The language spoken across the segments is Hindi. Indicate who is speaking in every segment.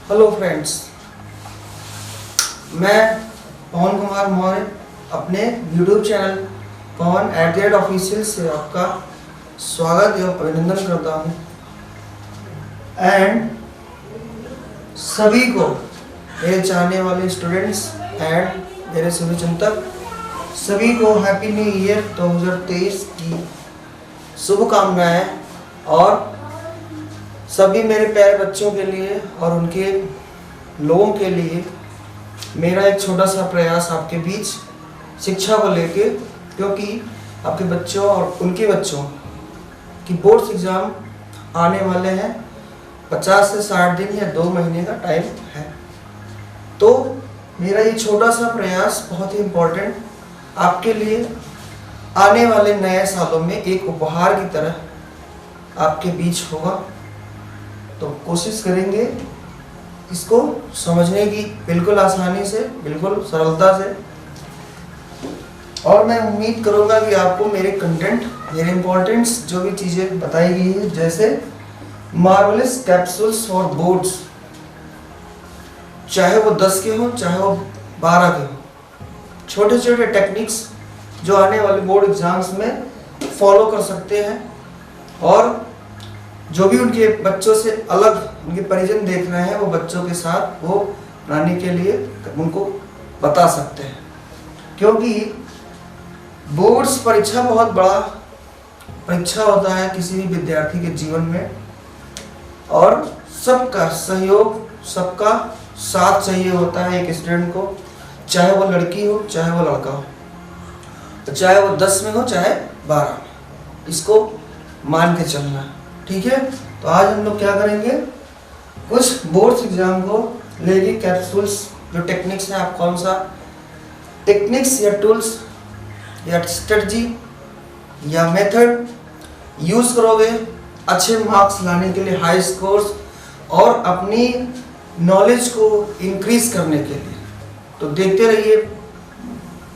Speaker 1: हेलो फ्रेंड्स, मैं पवन कुमार मौर्य अपने यूट्यूब चैनल पवन @ऑफिशियल से आपका स्वागत एवं अभिनंदन करता हूं। एंड सभी को, मेरे चाहने वाले स्टूडेंट्स एंड मेरे सभी चिंतक, सभी को हैप्पी न्यू ईयर 2023 की शुभकामनाएं। और सभी मेरे प्यारे बच्चों के लिए और उनके लोगों के लिए मेरा एक छोटा सा प्रयास आपके बीच शिक्षा को लेके, क्योंकि आपके बच्चों और उनके बच्चों की बोर्ड्स एग्ज़ाम आने वाले हैं। 50 से 60 दिन या 2 महीने का टाइम है। तो मेरा ये छोटा सा प्रयास बहुत ही इम्पोर्टेंट आपके लिए आने वाले नए सालों में एक उपहार की तरह आपके बीच होगा। तो कोशिश करेंगे इसको समझने की, बिल्कुल आसानी से, बिल्कुल सरलता से। और मैं उम्मीद करूंगा कि आपको मेरे कंटेंट, मेरे इम्पोर्टेंट्स जो भी चीज़ें बताई गई है, जैसे मार्वलस कैप्सूल्स फॉर बोर्ड्स, चाहे वो 10 के हो चाहे वो 12 के हो, छोटे छोटे टेक्निक्स जो आने वाले बोर्ड एग्जाम्स में फॉलो कर सकते हैं, और जो भी उनके बच्चों से अलग उनके परिजन देख रहे हैं वो बच्चों के साथ वो बनाने के लिए उनको बता सकते हैं। क्योंकि बोर्ड्स परीक्षा बहुत बड़ा परीक्षा होता है किसी भी विद्यार्थी के जीवन में, और सबका सहयोग, सबका साथ चाहिए होता है एक स्टूडेंट को, चाहे वो लड़की हो चाहे वो लड़का हो, चाहे वो 10 में हो चाहे 12 में। इसको मान के चलना है, ठीक है। तो आज हम लोग क्या करेंगे, कुछ बोर्ड्स एग्जाम को लेके कैप्सूल्स, जो टेक्निक्स हैं, आप कौन सा टेक्निक्स या टूल्स या स्ट्रेटजी या मेथड यूज करोगे अच्छे मार्क्स लाने के लिए, हाई स्कोर्स और अपनी नॉलेज को इंक्रीज करने के लिए। तो देखते रहिए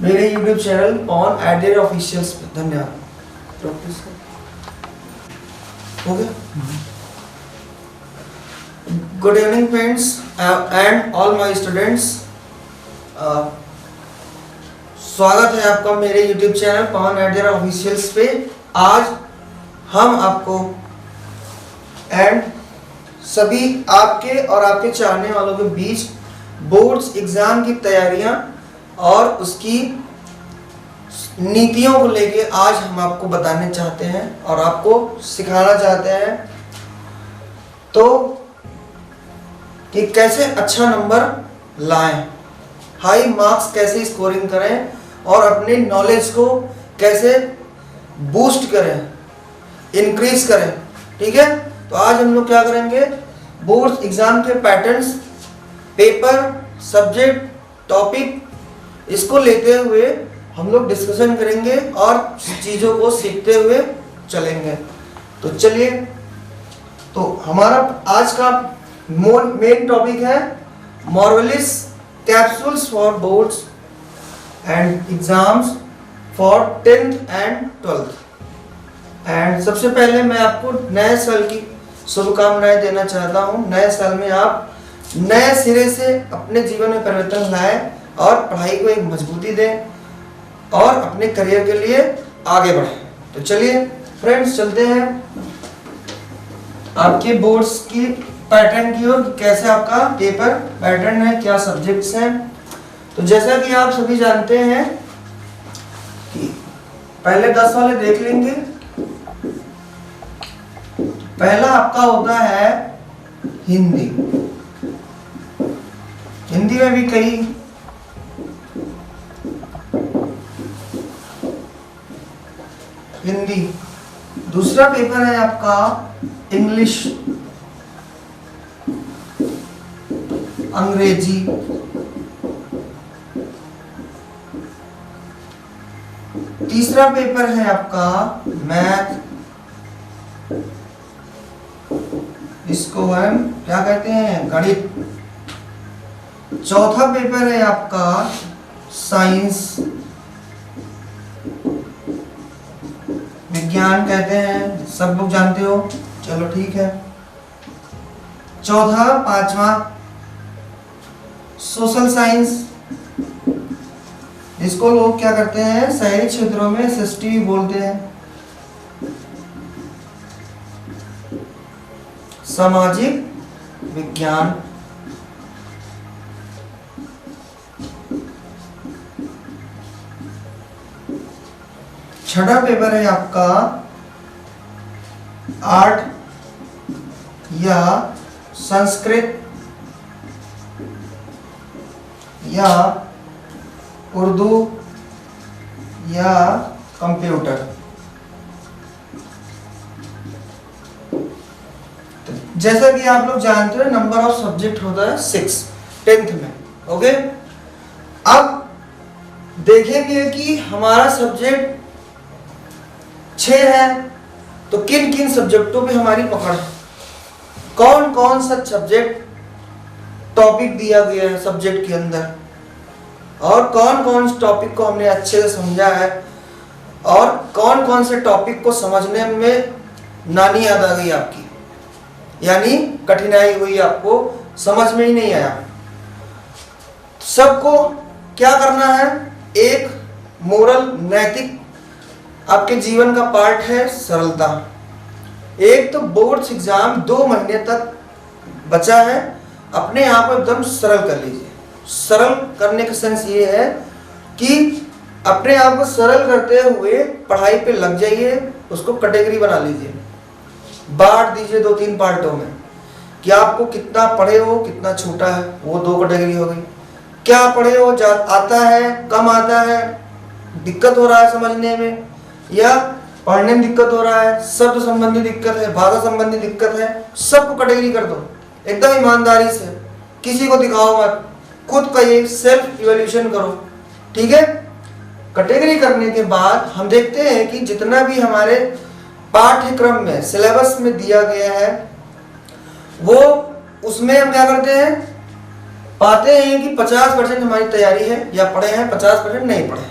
Speaker 1: मेरे यूट्यूब चैनल पवन @ऑफिशियल्स पे। धन्यवाद। हो गया? Good evening friends and all my students, स्वागत है आपका मेरे YouTube चैनल पवन ऑफिशियल्स पे। आज हम आपको एंड सभी आपके और आपके चाहने वालों के बीच बोर्ड्स एग्जाम की तैयारियां और उसकी नीतियों को लेके आज हम आपको बताने चाहते हैं और आपको सिखाना चाहते हैं, तो कि कैसे अच्छा नंबर लाएं, हाई मार्क्स कैसे स्कोरिंग करें और अपने नॉलेज को कैसे बूस्ट करें, इंक्रीज करें, ठीक है। तो आज हम लोग क्या करेंगे, बोर्ड एग्जाम के पैटर्न्स, पेपर, सब्जेक्ट, टॉपिक, इसको लेते हुए हम लोग डिस्कशन करेंगे और चीज़ों को सीखते हुए चलेंगे। तो चलिए, तो हमारा आज का मेन टॉपिक है marvellous capsules for boards and exams for 10th and 12th। And सबसे पहले मैं आपको नए साल की शुभकामनाएं देना चाहता हूं। नए साल में आप नए सिरे से अपने जीवन में परिवर्तन लाएं और पढ़ाई को एक मजबूती दें और अपने करियर के लिए आगे बढ़ें। तो चलिए फ्रेंड्स, चलते हैं आपके बोर्ड्स की पैटर्न की ओर, कैसे आपका पेपर पैटर्न है, क्या सब्जेक्ट्स हैं। तो जैसा कि आप सभी जानते हैं कि पहले 10 वाले देख लेंगे। पहला आपका होता है हिंदी। हिंदी में भी कई हिंदी। दूसरा पेपर है आपका इंग्लिश, अंग्रेजी। तीसरा पेपर है आपका मैथ, इसको हम क्या कहते हैं, गणित। चौथा पेपर है आपका साइंस, विज्ञान कहते हैं, सब लोग जानते हो, चलो ठीक है। चौथा, पांचवा सोशल साइंस, इसको लोग क्या करते हैं शहरी क्षेत्रों में SST भी बोलते हैं। सामाजिक विज्ञान, छठा पेपर है आपका आर्ट या संस्कृत या उर्दू या कंप्यूटर। जैसा कि आप लोग जानते हो नंबर ऑफ सब्जेक्ट होता है 6 10th में। ओके, अब देखेंगे कि हमारा सब्जेक्ट 6 है तो किन किन सब्जेक्टों पे हमारी पकड़ है, कौन कौन सा सब्जेक्ट टॉपिक दिया गया है सब्जेक्ट के अंदर, और कौन कौन से टॉपिक को हमने अच्छे से समझा है, और कौन कौन से टॉपिक को समझने में नानी याद आ गई आपकी, यानी कठिनाई हुई, आपको समझ में ही नहीं आया। सबको क्या करना है, एक मोरल नैतिक आपके जीवन का पार्ट है सरलता। एक तो बोर्ड्स एग्जाम 2 महीने तक बचा है, अपने आप को एकदम सरल कर लीजिए। सरल करने का सेंस ये है कि अपने आप को सरल करते हुए पढ़ाई पे लग जाइए, उसको कैटेगरी बना लीजिए, बांट दीजिए 2-3 पार्टों में कि आपको कितना पढ़े हो, कितना छूटा है, वो 2 कैटेगरी हो गई। क्या पढ़े हो, आता है, कम आता है, दिक्कत हो रहा है समझने में, या पढ़ने में दिक्कत हो रहा है, शब्द संबंधी दिक्कत है, भाषा संबंधी दिक्कत है, सबको कैटेगरी कर दो एकदम ईमानदारी से, किसी को दिखाओ मत, खुद का ये सेल्फ इवैल्यूएशन करो, ठीक है। कैटेगरी करने के बाद हम देखते हैं कि जितना भी हमारे पाठ्यक्रम में सिलेबस में दिया गया है वो उसमें हम क्या करते हैं, पाते हैं कि 50% हमारी तैयारी है या पढ़े हैं, 50% नहीं पढ़े,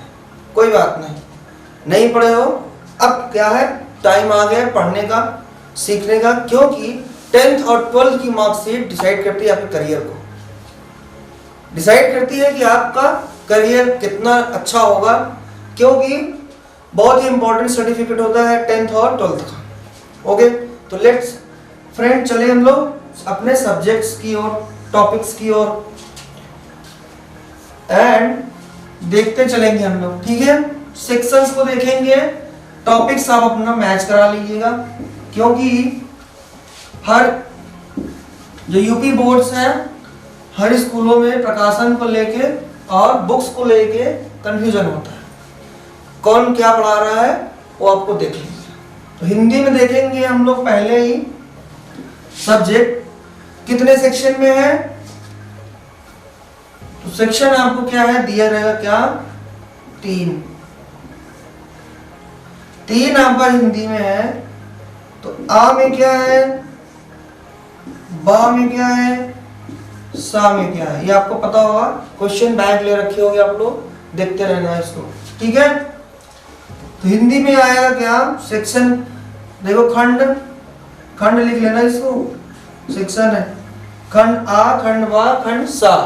Speaker 1: कोई बात नहीं, नहीं पढ़े हो, अब क्या है टाइम आ गया पढ़ने का, सीखने का, क्योंकि 10th और 12th की मार्कशीट डिसाइड करती है आपके करियर को, डिसाइड करती है कि आपका करियर कितना अच्छा होगा, क्योंकि बहुत ही इंपॉर्टेंट सर्टिफिकेट होता है 10th और 12th का। ओके, तो लेट्स फ्रेंड चले हम लोग अपने सब्जेक्ट्स की ओर, टॉपिक्स की ओर, एंड देखते चलेंगे हम लोग, ठीक है। सेक्शंस को देखेंगे, टॉपिक्स आप अपना मैच करा लीजिएगा, क्योंकि हर जो यूपी बोर्ड्स हैं हर स्कूलों में प्रकाशन को लेके और बुक्स को लेके कंफ्यूजन होता है, कौन क्या पढ़ा रहा है वो आपको देख लीजिए। तो हिंदी में देखेंगे हम लोग पहले ही सब्जेक्ट कितने सेक्शन में है, तो सेक्शन आपको क्या है दिया रहेगा, क्या 3 आपका हिंदी में है, तो आ में क्या है, बा में क्या है, सा में क्या है, ये आपको पता होगा, क्वेश्चन बैंक ले रखे होंगे आप लोग, देखते रहना है इसको, ठीक है। तो हिंदी में आएगा क्या सेक्शन, देखो खंड, खंड लिख लेना इसको, सेक्शन है खंड आ, खंड बा, खंड सा।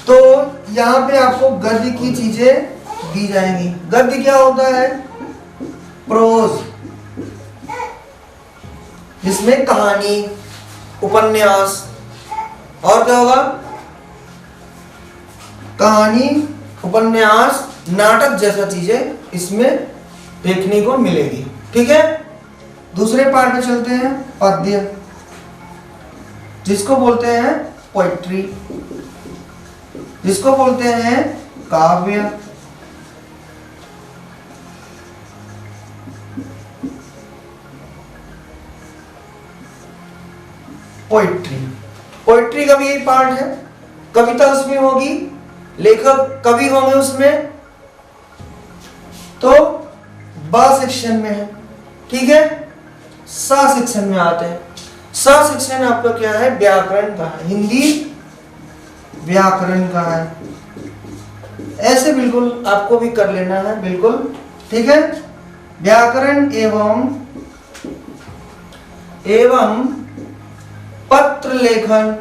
Speaker 1: तो यहाँ पे आपको गद्य की चीजें दी जाएंगी। गद्य क्या होता है, प्रोज, जिसमें कहानी, उपन्यास, और क्या होगा, कहानी, उपन्यास, नाटक जैसा चीजें इसमें देखने को मिलेगी, ठीक है। दूसरे पार्ट में चलते हैं, पद्य, जिसको बोलते हैं पोइट्री, जिसको बोलते हैं काव्य, पोइट्री। पोइट्री का भी यही पार्ट है, कविता उसमें होगी, लेखक कवि होंगे उसमें, तो बा सेक्शन में है, ठीक है। सा सेक्शन में आते हैं, सा सेक्शन आपका क्या है, व्याकरण का है, हिंदी व्याकरण का है, ऐसे बिल्कुल आपको भी कर लेना है, बिल्कुल ठीक है। व्याकरण एवं पत्र लेखन,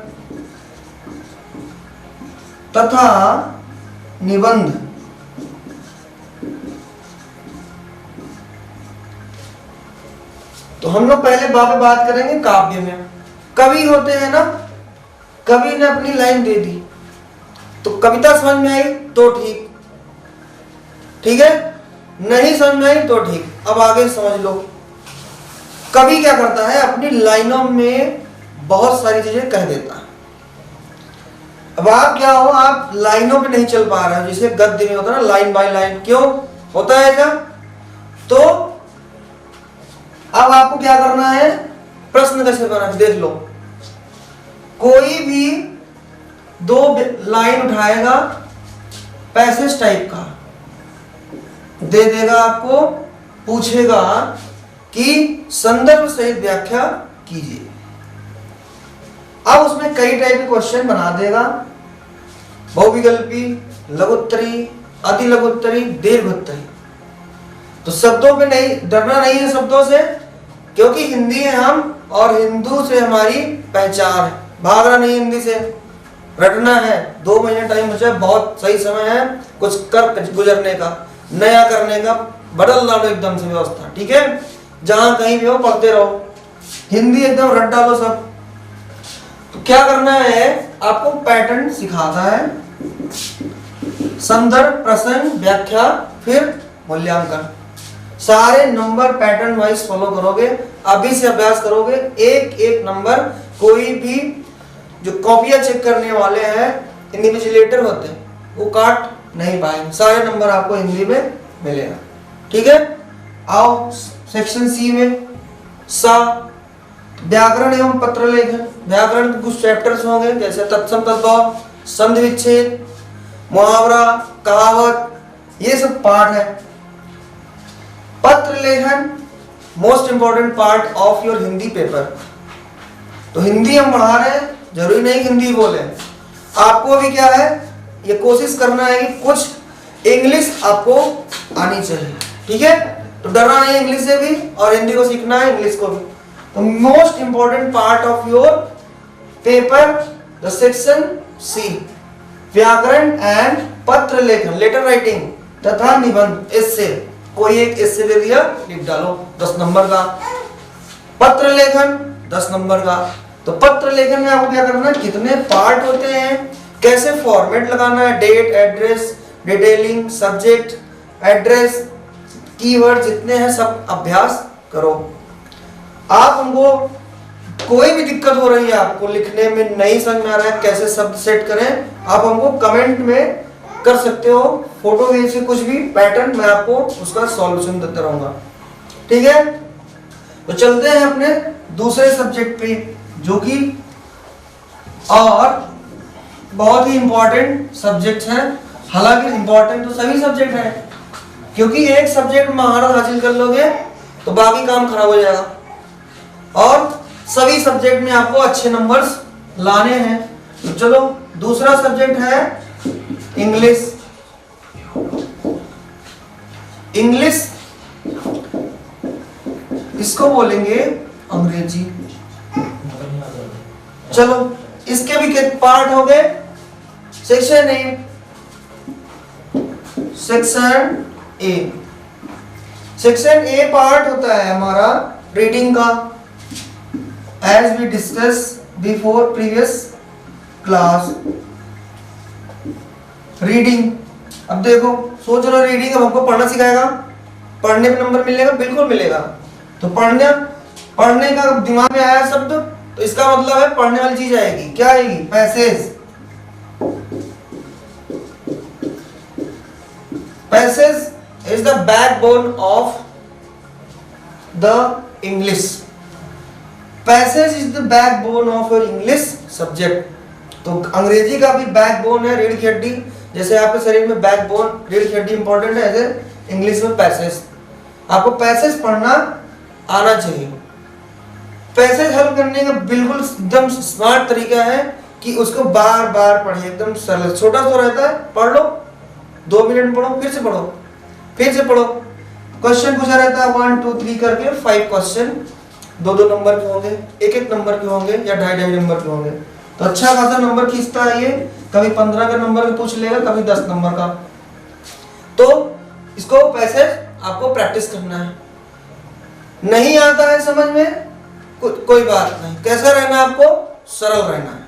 Speaker 1: तथा निबंध। तो हम लोग पहले बात करेंगे काव्य में। कवि होते हैं ना, कवि ने अपनी लाइन दे दी तो कविता समझ में आई तो ठीक, ठीक है, नहीं समझ में आई तो ठीक। अब आगे समझ लो, कवि क्या करता है, अपनी लाइनों में बहुत सारी चीजें कह देता है। अब आप क्या हो, आप लाइनों पे नहीं चल पा रहे हो, जैसे गद्य में होता है ना लाइन बाय लाइन, क्यों होता है क्या? तो अब आपको क्या करना है, प्रश्न कैसे बनाना, देख लो। कोई भी दो लाइन उठाएगा, पैसेज टाइप का दे देगा आपको, पूछेगा कि संदर्भ सहित व्याख्या कीजिए। अब उसमें कई टाइप के क्वेश्चन बना देगा, बहुविकल्पी, लघुत्तरी, अति लघुत्तरी, दीर्घोत्तरी। तो शब्दों पे नहीं डरना, नहीं है शब्दों से, क्योंकि हिंदी है हम, और हिंदू से हमारी पहचान है। भागना नहीं हिंदी से, रटना है। 2 महीने टाइम बचा है, बहुत सही समय है कुछ कर गुजरने का, नया करने का, बदल डालो एकदम से व्यवस्था, ठीक है। जहां कहीं भी हो पढ़ते रहो, हिंदी एकदम रट डालो सब। तो क्या करना है, आपको पैटर्न सिखाता है, संदर्भ, प्रश्न, व्याख्या, फिर मूल्यांकन। सारे नंबर पैटर्न वाइज फॉलो करोगे, अभी से अभ्यास करोगे, एक एक नंबर। कोई भी जो कॉपियां चेक करने वाले हैं, इन्विजिलेटर होते हैं, वो काट नहीं पाएंगे, सारे नंबर आपको हिंदी में मिलेगा, ठीक है। आओ सेक्शन सी में, सा व्याकरण एवं पत्र लेखन। व्याकरण के कुछ चैप्टर्स होंगे, जैसे तत्सम तद्भव, संधि विच्छेद, मुहावरा, कहावत, ये सब पार्ट है। पत्र लेखन most important part of your Hindi paper. तो हिंदी हम पढ़ा रहे हैं, जरूरी नहीं हिंदी बोले, आपको भी क्या है, ये कोशिश करना है कि कुछ इंग्लिश आपको आनी चाहिए, ठीक है। तो डरना नहीं इंग्लिश से भी, और हिंदी को सीखना है, इंग्लिश को भी। तो most important part of your paper the section C, व्याकरण एंड पत्र लेखन, लेटर राइटिंग तथा निबंध, एस्से। कोई एक एस्से दे दिया, लिख डालो, 10 नंबर का। पत्र लेखन 10 नंबर का। तो पत्र लेखन में आपको क्या करना है, कितने पार्ट होते हैं, कैसे फॉर्मेट लगाना है, date, address, detailing, subject, address, keyword जितने हैं सब अभ्यास करो। आप हमको कोई भी दिक्कत हो रही है, आपको लिखने में नहीं समझ में आ रहा है कैसे शब्द सेट करें, आप हमको कमेंट में कर सकते हो, फोटो भेज से कुछ भी पैटर्न, मैं आपको उसका सॉल्यूशन देता रहूंगा, ठीक है। तो चलते हैं अपने दूसरे सब्जेक्ट पे, जो कि और बहुत ही इंपॉर्टेंट सब्जेक्ट है। हालांकि इंपॉर्टेंट तो सभी सब्जेक्ट हैं, क्योंकि एक सब्जेक्ट में महारत हासिल कर लोगे तो बाकी काम खराब हो जाएगा, और सभी सब्जेक्ट में आपको अच्छे नंबर्स लाने हैं। तो चलो, दूसरा सब्जेक्ट है इंग्लिश। इंग्लिश इसको बोलेंगे अंग्रेजी। चलो, इसके भी कितने पार्ट हो गए, section A. Section A, section A part होता है हमारा रीडिंग का, as we discuss before previous class. Reading, अब देखो सोच लो, रीडिंग अब हमको पढ़ना सिखाएगा, पढ़ने पे नंबर मिलेगा, बिल्कुल मिलेगा। तो पढ़ने का दिमाग में आया शब्द, तो इसका मतलब है पढ़ने वाली चीज आएगी, क्या आएगी, passage. Passage is the backbone of the English. Passage is the backbone of your English subject. तो अंग्रेजी का भी बैकबोन है, रीढ़ की हड्डी। जैसे आपके शरीर में बैकबोन, रीढ़ की हड्डी इंपॉर्टेंट है, ऐसे इंग्लिश में पैसेज। आपको पैसेज पढ़ना आना चाहिए। पैसेज हल करने का बिल्कुल एकदम स्मार्ट तरीका है कि उसको बार बार पढ़िए, एकदम सरल, छोटा सा रहता है, पढ़ लो, 2 मिनट पढ़ो, फिर से पढ़ो, फिर से पढ़ो। क्वेश्चन पूछा रहता है 1 2 3 करके, 5 क्वेश्चन, 2 नंबर के होंगे, 1 नंबर के होंगे, या 2.5 नंबर के होंगे। तो अच्छा खासा नंबर खींचता है ये। कभी 15 का नंबर भी पूछ लेगा, कभी 10 नंबर का। तो इसको पैसेज आपको प्रैक्टिस करना है। नहीं आता है समझ में, कोई बात नहीं, कैसा रहना है आपको, सरल रहना है।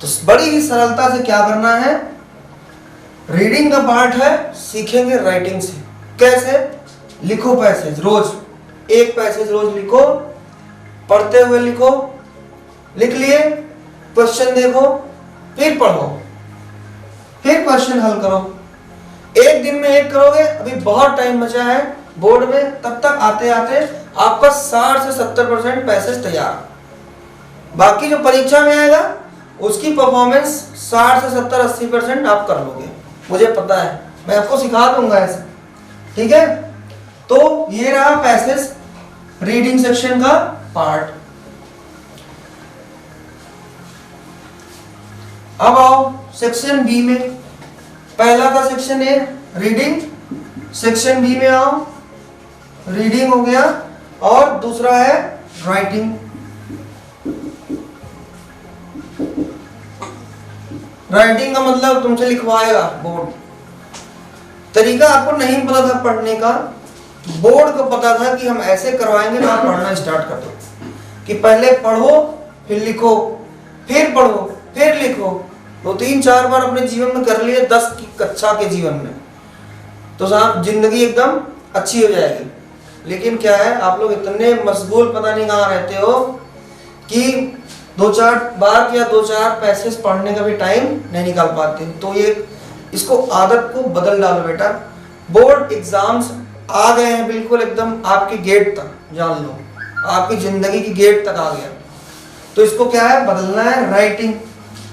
Speaker 1: तो बड़ी ही सरलता से क्या करना है, रीडिंग का पार्ट है, सीखेंगे राइटिंग से। कैसे, लिखो पैसेज रोज, एक पैसेज रोज लिखो, पढ़ते हुए लिखो, लिख लिए, क्वेश्चन देखो, फिर पढ़ो, फिर क्वेश्चन हल करो। एक दिन में एक करोगे, अभी बहुत टाइम बचा है बोर्ड में, तब तक आते आते आपका 60 से 70% पैसेज तैयार। बाकी जो परीक्षा में आएगा उसकी परफॉर्मेंस 60 से 70-80% आप कर लोगे, मुझे पता है, मैं आपको सिखा दूंगा ऐसे, ठीक है। तो ये रहा पैसेज रीडिंग सेक्शन का पार्ट। अब आओ सेक्शन बी में। पहला था section A reading, section B में आओ, रीडिंग हो गया, और दूसरा है राइटिंग। राइटिंग का मतलब तुमसे लिखवाएगा बोर्ड। तरीका आपको नहीं पता था पढ़ने का, बोर्ड को पता था कि हम ऐसे करवाएंगे तो आप पढ़ना स्टार्ट कर दो, कि पहले पढ़ो फिर लिखो, फिर पढ़ो फिर लिखो। 2-3-4 बार अपने जीवन में कर लिए, 10 की कक्षा के जीवन में, तो साहब जिंदगी एकदम अच्छी हो जाएगी। लेकिन क्या है, आप लोग इतने मशगूल पता नहीं कहाँ रहते हो कि 2-4 बार या 2-4 पैसेज पढ़ने का भी टाइम नहीं निकाल पाते। तो ये इसको आदत को बदल डालो बेटा। बोर्ड एग्जाम्स आ गए हैं बिल्कुल एकदम आपके गेट तक, जान लो आपकी जिंदगी की गेट तक आ गया। तो इसको क्या है, बदलना है। राइटिंग,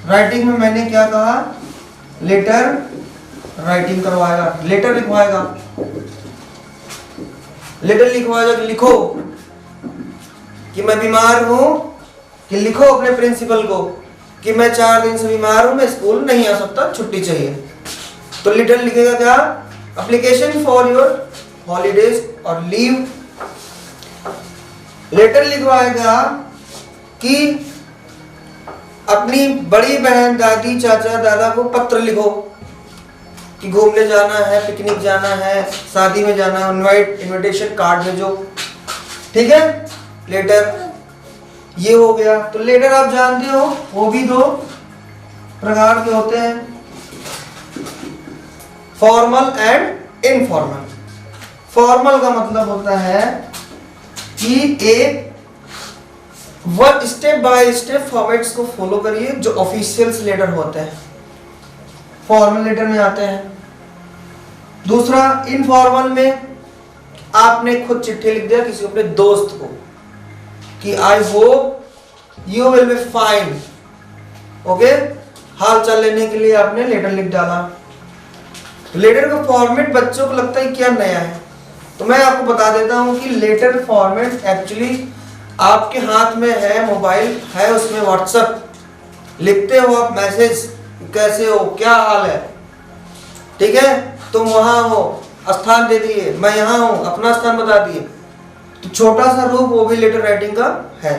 Speaker 1: राइटिंग में मैंने क्या कहा, लेटर राइटिंग करवाएगा, लेटर लिखवाएगा, लेटर लिखवाएगा कि लिखो कि मैं बीमार हूं, कि लिखो अपने प्रिंसिपल को कि मैं 4 दिन से बीमार हूं, मैं स्कूल नहीं आ सकता, छुट्टी चाहिए। तो लेटर लिखेगा क्या, एप्लीकेशन फॉर योर हॉलीडेज और लीव। लेटर लिखवाएगा कि अपनी बड़ी बहन, दादी, चाचा, दादा को पत्र लिखो कि घूमने जाना है, पिकनिक जाना है, शादी में जाना है, इनविटेशन कार्ड भेजो, ठीक है। लेटर ये हो गया। तो लेटर आप जानते हो वो भी 2 प्रकार के होते हैं, फॉर्मल एंड इनफॉर्मल। फॉर्मल का मतलब होता है कि एक स्टेप बाय स्टेप फॉर्मेट्स को फॉलो करिए जो ऑफिशियल्स लेटर होते हैं, फॉर्मल लेटर में आते हैं। दूसरा इनफॉर्मल में आपने खुद चिट्ठी लिख दिया किसी अपने दोस्त को कि I hope you will be fine, okay, हाल चाल लेने के लिए आपने लेटर लिख डाला। तो लेटर का फॉर्मेट बच्चों को लगता है क्या नया है, तो मैं आपको बता देता हूं कि लेटर फॉर्मेट एक्चुअली आपके हाथ में है, मोबाइल है, उसमें व्हाट्सएप लिखते हो आप मैसेज, कैसे हो, क्या हाल है, ठीक है, तुम वहां हो, स्थान दे दिए, मैं यहां हूं, अपना स्थान बता दिए। तो छोटा सा रूप वो भी लेटर राइटिंग का है।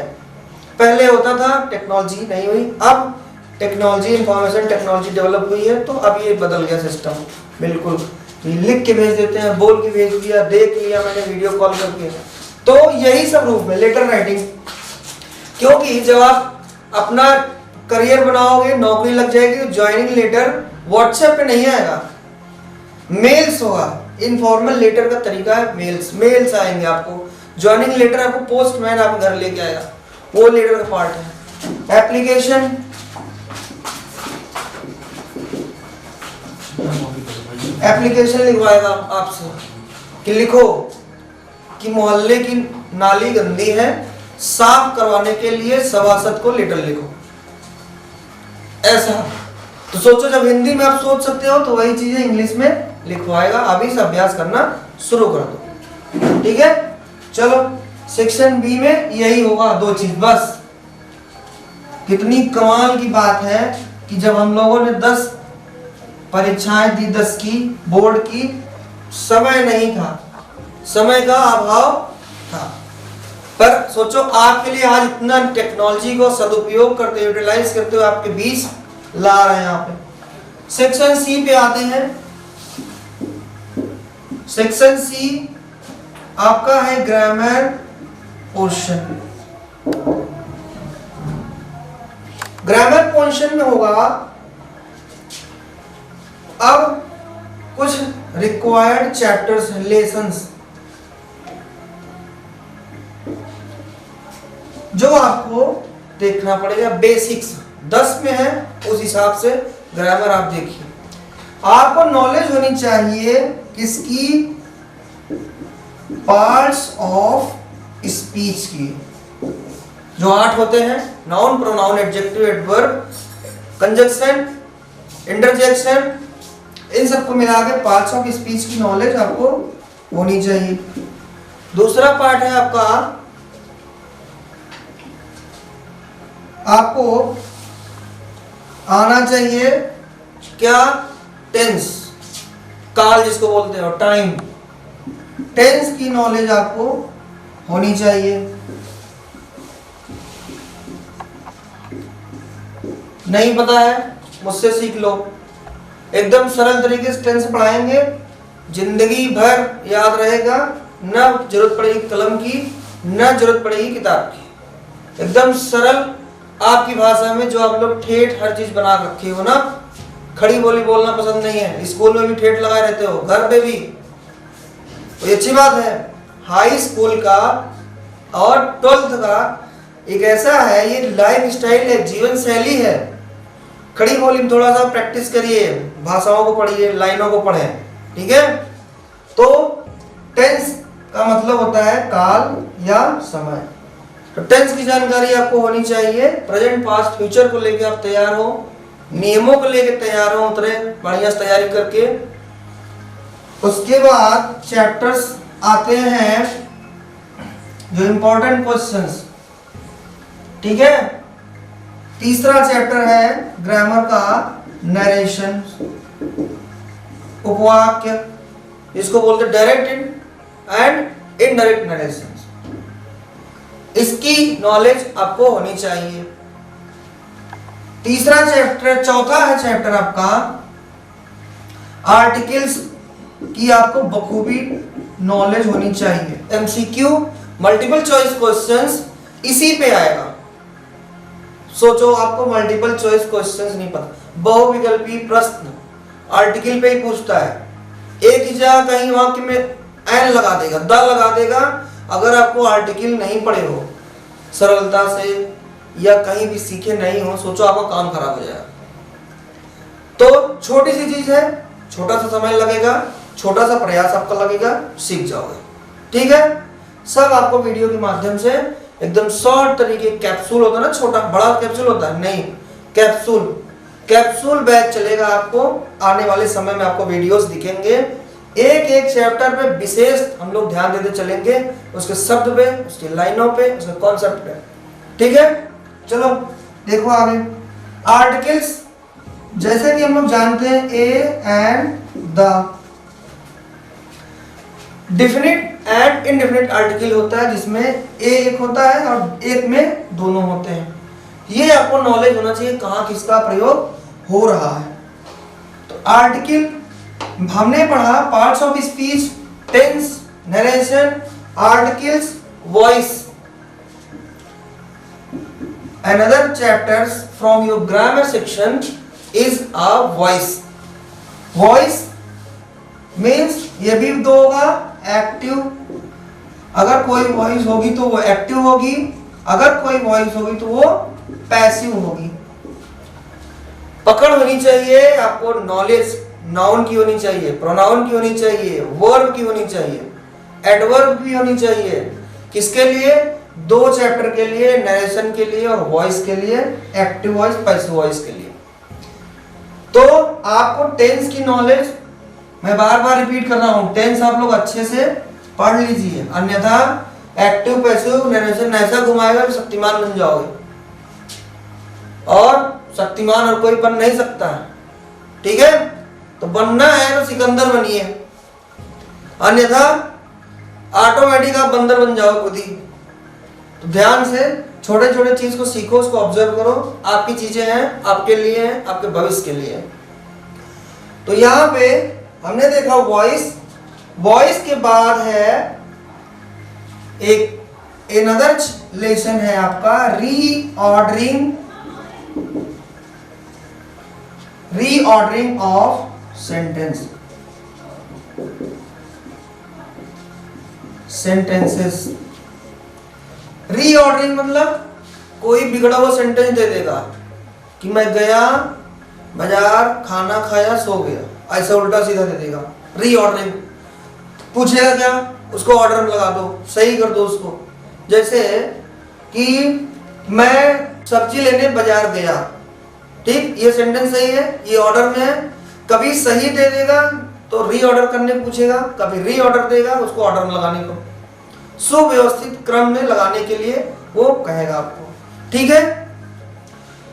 Speaker 1: पहले होता था, टेक्नोलॉजी नहीं हुई, अब टेक्नोलॉजी, इंफॉर्मेशन टेक्नोलॉजी डेवलप हुई है, तो अब ये बदल गया सिस्टम बिल्कुल। लिख के भेज देते हैं, बोल के भेज दिया, देख लिया मैंने वीडियो कॉल करके, तो यही सब रूप है लेटर राइटिंग। क्योंकि जब आप अपना करियर बनाओगे, नौकरी लग जाएगी, तो ज्वाइनिंग लेटर व्हाट्सएप पे नहीं आएगा, मेल्स होगा। इनफॉर्मल लेटर का तरीका है मेल्स आएंगे आपको। ज्वाइनिंग लेटर आपको पोस्टमैन आपके घर लेके आएगा, वो लेटर का पार्ट है। एप्लीकेशन, एप्लीकेशन लिखवाएगा आपसे कि लिखो कि मोहल्ले की नाली गंदी है, साफ करवाने के लिए सभासद को लेटर लिखो, ऐसा। तो सोचो, जब हिंदी में आप सोच सकते हो तो वही चीजें इंग्लिश में लिखवाएगा। अभी से अभ्यास करना शुरू कर दो, ठीक है। चलो सेक्शन बी में यही होगा, 2 चीज बस। कितनी कमाल की बात है कि जब हम लोगों ने 10 परीक्षाएं दी, 10 की बोर्ड की, समय नहीं था, समय का अभाव था। पर सोचो आपके लिए आज इतना टेक्नोलॉजी को सदुपयोग करते हुए, यूटिलाइज करते हुए आपके बीच ला रहे हैं यहाँ पे। सेक्शन सी पे आते हैं। सेक्शन सी आपका है ग्रामर पोर्शन। ग्रामर पोर्शन में होगा अब कुछ रिक्वायर्ड चैप्टर्स, लेसन्स जो आपको देखना पड़ेगा। बेसिक्स 10 में है, उस हिसाब से ग्रामर आप देखिए। आपको नॉलेज होनी चाहिए किसकी? पार्ट्स ऑफ स्पीच की, जो 8 होते हैं। Noun, pronoun, adjective, adverb, conjunction, interjection, इन सबको मिला के पार्ट्स ऑफ स्पीच की नॉलेज आपको होनी चाहिए। दूसरा पार्ट है आपको आना चाहिए क्या? टेंस, काल जिसको बोलते हो, टाइम। टेंस की नॉलेज आपको होनी चाहिए। नहीं पता है मुझसे सीख लो, एकदम सरल तरीके से टेंस पढ़ाएंगे, जिंदगी भर याद रहेगा। न जरूरत पड़ेगी कलम की, न जरूरत पड़ेगी किताब की। एकदम सरल आपकी भाषा में, जो आप लोग ठेठ हर चीज बना रखे हो ना, खड़ी बोली बोलना पसंद नहीं है, स्कूल में भी ठेठ लगाए रहते हो, घर पे भी, तो अच्छी बात है। हाई स्कूल का और 12th का एक ऐसा है, ये लाइफ स्टाइल है, जीवन शैली है। खड़ी बोली में थोड़ा सा प्रैक्टिस करिए, भाषाओं को पढ़िए, लाइनों को पढ़ें, ठीक है। तो टेंस का मतलब होता है काल या समय। तो टेंस की जानकारी आपको होनी चाहिए। प्रेजेंट, पास्ट, फ्यूचर को लेके आप तैयार हो, नियमों को लेके तैयार हो, उतरे बढ़िया से तैयारी करके। उसके बाद चैप्टर्स आते हैं जो इंपॉर्टेंट क्वेश्चंस, ठीक है। तीसरा चैप्टर है ग्रामर का नरेशन, उपवाक्य, इसको बोलते डायरेक्ट एंड इनडायरेक्ट नरेशन। इसकी नॉलेज आपको होनी चाहिए। तीसरा चैप्टर, चौथा है चैप्टर आपका आर्टिकल्स की, आपको बखूबी नॉलेज होनी चाहिए। एमसीक्यू, मल्टीपल चॉइस क्वेश्चंस इसी पे आएगा। सोचो आपको मल्टीपल चॉइस क्वेश्चंस नहीं पता, बहुविकल्पी प्रश्न आर्टिकल पे ही पूछता है। एक ही जगह कहीं वाक्य में एन लगा देगा, द लगा देगा। अगर आपको आर्टिकल नहीं पढ़े हो सरलता से, या कहीं भी सीखे नहीं हो, सोचो आपका काम खराब हो जाएगा। तो छोटी सी चीज है, छोटा सा समय लगेगा, छोटा सा प्रयास आपका लगेगा, सीख जाओगे, ठीक है। सब आपको वीडियो के माध्यम से एकदम शॉर्ट तरीके, कैप्सूल होता है ना, छोटा बड़ा कैप्सूल होता है, नहीं, कैप्सूल बैच चलेगा। आपको आने वाले समय में आपको वीडियोस दिखेंगे, एक एक चैप्टर पे विशेष हम लोग ध्यान देते चलेंगे, उसके शब्द पे, उसकी लाइनों पे, उसके कॉन्सेप्ट पे, ठीक है। चलो देखो आगे। आर्टिकल्स, जैसे कि हम लोग जानते हैं A and the, definite and indefinite article होता है, जिसमें ए एक होता है और एक में दोनों होते हैं। ये आपको नॉलेज होना चाहिए कहाँ किसका प्रयोग हो रहा है। तो आर्टिकल हमने पढ़ा, parts of speech, tense, narration, articles, voice. Another chapters from your grammar section is a voice. Voice means ये भी दो होगा, एक्टिव। अगर कोई वॉइस होगी तो वो एक्टिव होगी, अगर कोई वॉइस होगी तो वो पैसिव होगी। पकड़ होनी चाहिए आपको, नॉलेज नाउन की होनी चाहिए, प्रोनाउन की होनी चाहिए, वर्ब की होनी चाहिए, एडवर्ब की होनी चाहिए। किसके लिए? दो चैप्टर के लिए, नरेशन के लिए और वॉइस के लिए, एक्टिव वॉइस, पैसिव वॉइस के लिए। तो आपको टेंस की नॉलेज, मैं बार बार रिपीट कर रहा हूं, टेंस आप लोग अच्छे से पढ़ लीजिए, अन्यथा एक्टिव पैसिव नरेशन ऐसा घुमाएगा कि शक्तिमान बन जाओगे, और शक्तिमान और कोई बन नहीं सकता है, ठीक है। तो बनना है तो सिकंदर बनिए, अन्यथा ऑटोमेटिक आप बंदर बन जाओ खुद ही। तो ध्यान से छोटे छोटे चीज को सीखो, उसको ऑब्जर्व करो। आपकी चीजें हैं, आपके लिए हैं, आपके भविष्य के लिए। तो यहाँ पे हमने देखा वॉइस, वॉइस के बाद है एक अनदर लेसन है आपका रीऑर्डरिंग ऑफ सेंटेंसेस। रीऑर्डरिंग मतलब कोई बिगड़ा हुआ सेंटेंस दे देगा कि मैं गया बाजार, खाना खाया, सो गया, ऐसा उल्टा सीधा दे देगा। रीऑर्डरिंग पूछेगा क्या, उसको ऑर्डर में लगा दो, सही कर दो उसको। जैसे कि मैं सब्जी लेने बाजार गया, ठीक, ये सेंटेंस सही है, ये ऑर्डर में है। कभी सही दे देगा तो रीऑर्डर करने पूछेगा, कभी रीऑर्डर देगा उसको ऑर्डर में लगाने को, सुव्यवस्थित क्रम में लगाने के लिए वो कहेगा आपको, ठीक है।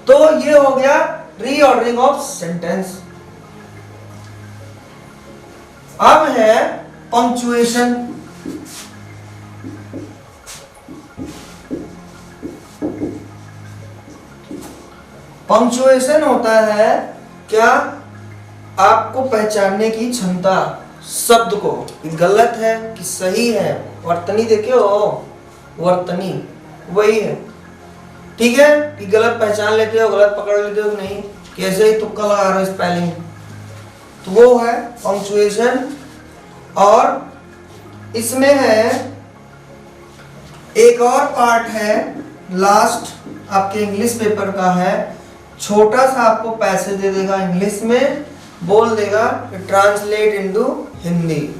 Speaker 1: तो ये हो गया रीऑर्डरिंग ऑफ सेंटेंस। अब है पंक्चुएशन। पंक्चुएशन होता है क्या, आपको पहचानने की क्षमता, शब्द को कि गलत है कि सही है। वर्तनी देखे हो, वर्तनी वही है, ठीक है, कि गलत पहचान लेते हो, गलत पकड़ लेते हो, नहीं कैसे ही तुक्का लगा रहे हो स्पेलिंग, तो वो है पंक्चुएशन। और इसमें है एक और पार्ट है, लास्ट आपके इंग्लिश पेपर का है, छोटा सा आपको पैसे दे देगा इंग्लिश में, बोल देगा कि ट्रांसलेट इनटू हिंदी।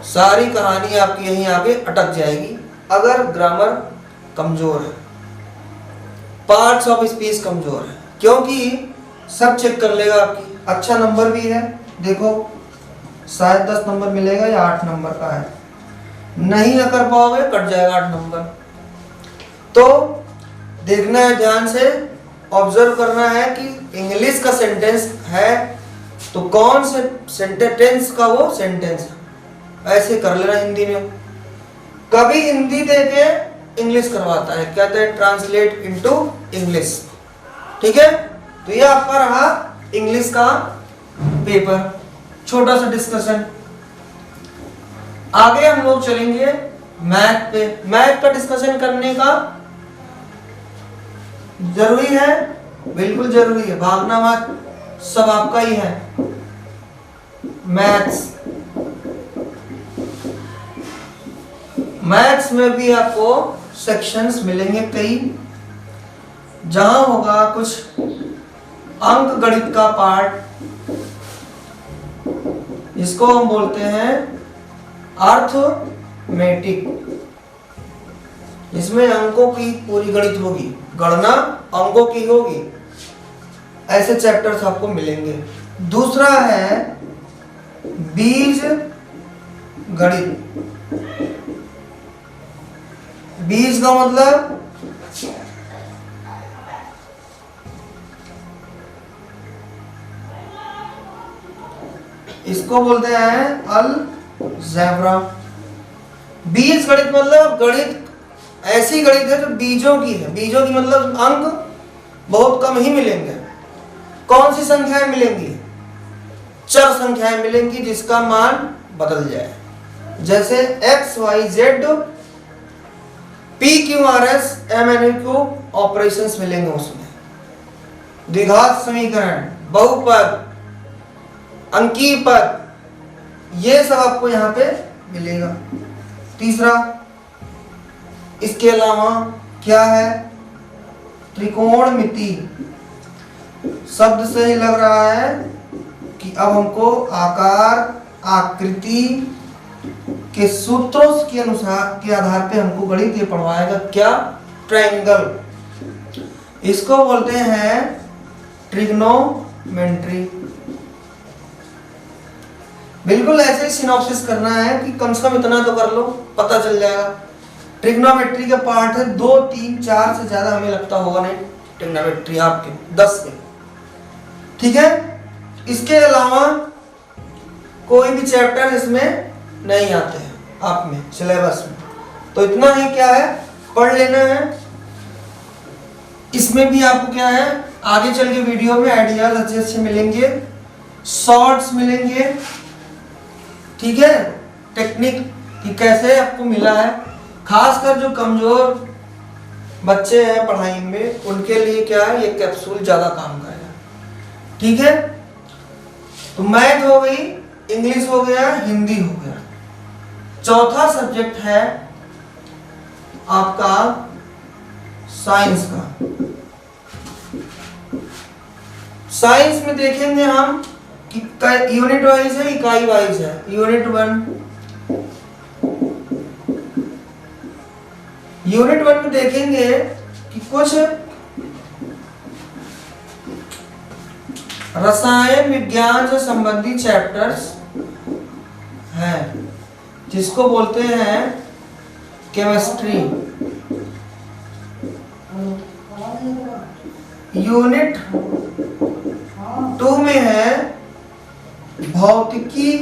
Speaker 1: सारी कहानी आपकी यहीं आके अटक जाएगी अगर ग्रामर कमजोर है, पार्ट्स ऑफ स्पीच कमजोर है, क्योंकि सब चेक कर लेगा आपकी। अच्छा नंबर भी है, देखो शायद 10 नंबर मिलेगा या 8 नंबर का है, नहीं ना कर पाओगे कट जाएगा 8 नंबर। तो देखना है ध्यान से, ऑब्जर्व करना है कि इंग्लिश का सेंटेंस है तो कौन से सेंटेंस का वो सेंटेंस है, ऐसे कर लेना हिंदी में। कभी हिंदी देके इंग्लिश करवाता है, कहते हैं ट्रांसलेट इनटू इंग्लिश, ठीक है। तो ये आपका रहा इंग्लिश का पेपर, छोटा सा डिस्कशन। आगे हम लोग चलेंगे मैथ पे। मैथ का डिस्कशन करने का जरूरी है, बिल्कुल जरूरी है, भागना मत, सब आपका ही है। मैथ्स में भी आपको सेक्शंस मिलेंगे कई, जहां होगा कुछ अंक गणित का पार्ट, इसको हम बोलते हैं अर्थमेटिक। इसमें अंकों की पूरी गणित होगी, गणना अंकों की होगी, ऐसे चैप्टर्स आपको मिलेंगे। दूसरा है बीज गणित। बीज का मतलब इसको बोलते हैं अलजेब्रा। बीज गणित मतलब गणित, ऐसी गणित है जो बीजों की है। बीजों की मतलब अंक बहुत कम ही मिलेंगे। कौन सी संख्याएं मिलेंगी? चर संख्याएं मिलेंगी जिसका मान बदल जाए, जैसे x, y, z, p, q, r, s, m, n, q operations मिलेंगे उसमें। द्विघात समीकरण, बहुपद, अंकीय पद, ये सब आपको यहाँ पे मिलेगा। तीसरा, इसके अलावा क्या है? त्रिकोणमिति। शब्द से ही लग रहा है कि अब हमको आकार, आकृति के सूत्रों के अनुसार के आधार पे हमको गणित ये पढ़वाएगा। क्या? ट्रायंगल। इसको बोलते हैं ट्रिग्नोमेट्री। बिल्कुल ऐसे ही सिनॉप्सिस करना है कि कम से कम इतना तो कर लो, पता चल जाएगा। ट्रिग्नोमेट्री का पार्ट है 2, 3, 4 से ज्यादा हमें लगता होगा नहीं ट्रिग्नोमेट्री आपके 10 के, ठीक है। इसके अलावा कोई भी चैप्टर इसमें नहीं आते हैं आप में सिलेबस में, तो इतना ही क्या है, पढ़ लेना है। इसमें भी आपको क्या है, आगे चल के वीडियो में आइडियाज अच्छे अच्छे मिलेंगे, शॉर्ट्स मिलेंगे, ठीक है, टेक्निक कि कैसे आपको मिला है। खासकर जो कमजोर बच्चे हैं पढ़ाई में, उनके लिए क्या है, ये कैप्सूल ज्यादा काम करेगा, ठीक है। तो मैथ हो गई, इंग्लिश हो गया, हिंदी हो गया। चौथा सब्जेक्ट है आपका साइंस का। साइंस में देखेंगे हम कि यूनिट वाइज है, इकाई वाइज है। यूनिट वन में देखेंगे कि कुछ रसायन विज्ञान से संबंधित चैप्टर्स हैं, जिसको बोलते हैं केमिस्ट्री। यूनिट 2 में है भौतिकी,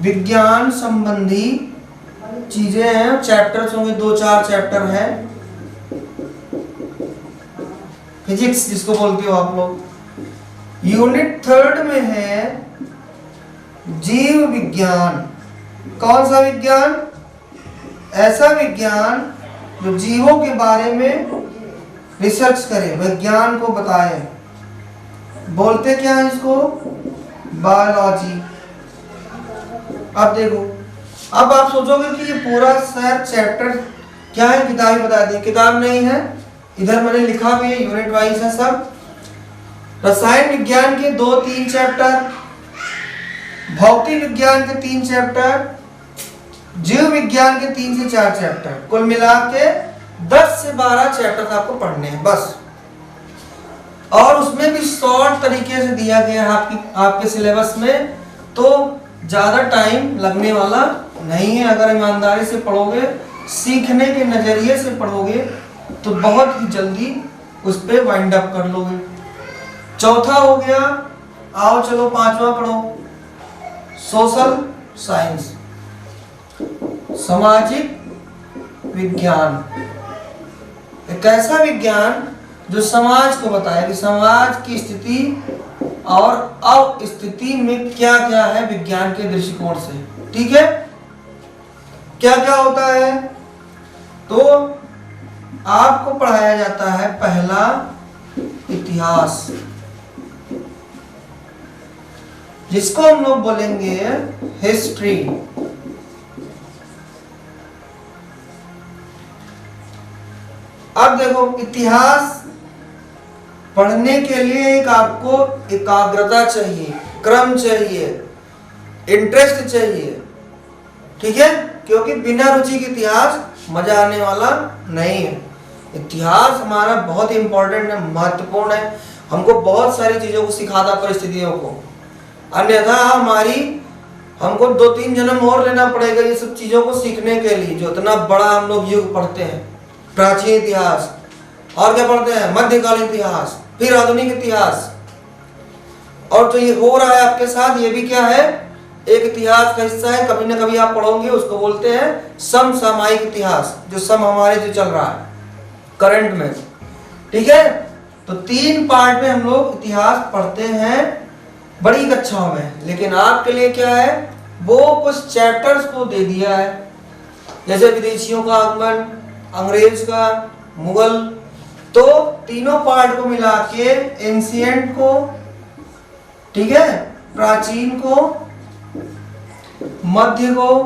Speaker 1: विज्ञान संबंधी चीजें हैं, चैप्टर्स होंगे, 2-4 चैप्टर है। फिजिक्स जिसको बोलते हो आप लोग। यूनिट 3 में है जीव विज्ञान। कौन सा विज्ञान? ऐसा विज्ञान जो जीवों के बारे में रिसर्च करे, विज्ञान को बताए। बोलते क्या है इसको? बायोलॉजी। अब देखो, अब आप सोचोगे कि ये पूरा सर चैप्टर क्या है, किताब बता दी। किताब नहीं है, इधर मैंने लिखा भी है, यूनिट वाइज है सब। रसायन विज्ञान के 2-3 चैप्टर, भौतिक विज्ञान के 3 चैप्टर, जीव विज्ञान के 3 से 4 चैप्टर, कुल मिला के 10 से 12 चैप्टर आपको पढ़ने हैं बस। और उसमें भी शॉर्ट तरीके से दिया गया है आपके सिलेबस में, तो ज्यादा टाइम लगने वाला नहीं है। अगर ईमानदारी से पढ़ोगे, सीखने के नजरिए से पढ़ोगे, तो बहुत ही जल्दी उस पे वाइंड अप कर लोगे। चौथा हो गया, आओ चलो 5वां पढ़ो, सोशल साइंस, सामाजिक विज्ञान। एक ऐसा विज्ञान जो समाज को बताए कि समाज की स्थिति और अवस्थिति में क्या क्या है विज्ञान के दृष्टिकोण से, ठीक है। क्या क्या होता है? तो आपको पढ़ाया जाता है पहला इतिहास, जिसको हम लोग बोलेंगे हिस्ट्री। अब देखो, इतिहास पढ़ने के लिए एक आपको एकाग्रता चाहिए, क्रम चाहिए, इंटरेस्ट चाहिए, ठीक है। क्योंकि बिना रुचि के इतिहास मजा आने वाला नहीं है। इतिहास हमारा बहुत ही इंपॉर्टेंट है, महत्वपूर्ण है, हमको बहुत सारी चीजों को सिखाता, परिस्थितियों को। अन्यथा हमको 2-3 जन्म और लेना पड़ेगा ये सब चीजों को सीखने के लिए। जो इतना बड़ा हम लोग युग पढ़ते हैं, प्राचीन इतिहास, और क्या पढ़ते हैं, मध्यकालीन इतिहास, फिर आधुनिक इतिहास। और जो ये हो रहा है आपके साथ, ये भी क्या है, एक इतिहास का हिस्सा है। कभी ना कभी आप पढ़ोगे, उसको बोलते हैं समसामयिक इतिहास, जो हमारे जो चल रहा है करंट में, ठीक है। तो 3 पार्ट में हम लोग इतिहास पढ़ते हैं बड़ी कक्षाओं में। लेकिन आपके लिए क्या है, वो कुछ चैप्टर्स को दे दिया है, जैसे विदेशियों का आगमन, अंग्रेज का, मुगल। तो तीनों पार्ट को मिला के एंशिएंट को, ठीक है, प्राचीन को, मध्य को,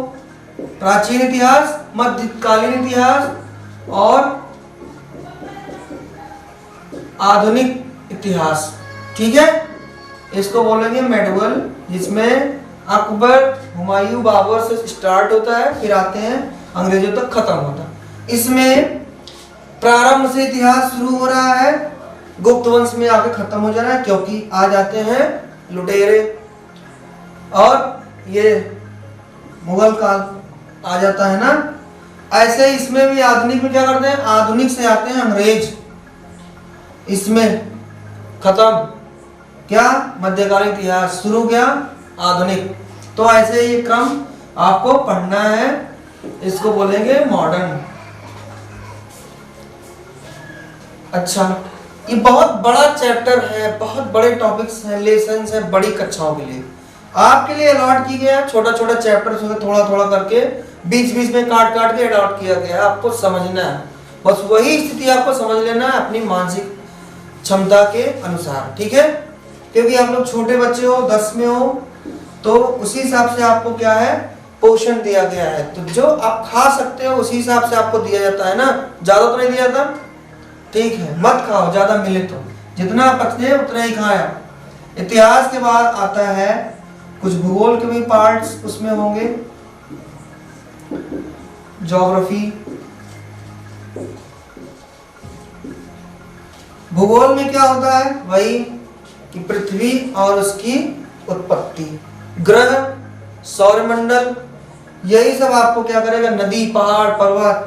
Speaker 1: प्राचीन इतिहास, मध्यकालीन इतिहास और आधुनिक इतिहास, ठीक है। इसको बोलेंगे मेडवल, जिसमें अकबर, हुमायूं, बाबर से स्टार्ट होता है, फिर आते हैं अंग्रेजों तक खत्म होता है। इसमें प्रारंभ से इतिहास शुरू हो रहा है, गुप्त वंश में आके खत्म हो जा रहा है, क्योंकि आ जाते हैं लुटेरे, और ये मुगल काल आ जाता है ना। ऐसे इसमें भी आधुनिक में क्या करते हैं, आधुनिक से आते हैं अंग्रेज, इसमें खत्म क्या, मध्यकालीन इतिहास, शुरू क्या, आधुनिक। तो ऐसे ये क्रम आपको पढ़ना है। इसको बोलेंगे मॉडर्न। अच्छा, ये बहुत बड़ा चैप्टर है, बहुत बड़े टॉपिक्स हैं, लेसन्स हैं बड़ी कक्षाओं के लिए। आपके लिए अलॉट की गया छोटा छोटा चैप्टर थोड़ा थोड़ा करके बीच बीच में काट काट के अलॉट किया गया है, आपको समझना है। बस वही स्थिति आपको समझ लेना है अपनी मानसिक क्षमता के अनुसार, ठीक है। क्योंकि आप लोग छोटे बच्चे हो, 10 में हो, तो उसी हिसाब से आपको क्या है, पोषण दिया गया है। तो जो आप खा सकते हो उसी हिसाब से आपको दिया जाता है ना, ज्यादा तो नहीं दिया जाता, ठीक है। मत खाओ ज्यादा, मिले तो जितना पचने उतना ही खाया। इतिहास के बाद आता है कुछ भूगोल के भी पार्ट्स उसमें होंगे, ज्योग्राफी। भूगोल में क्या होता है, वही कि पृथ्वी और उसकी उत्पत्ति, ग्रह, सौरमंडल, यही सब आपको क्या करेगा, नदी, पहाड़, पर्वत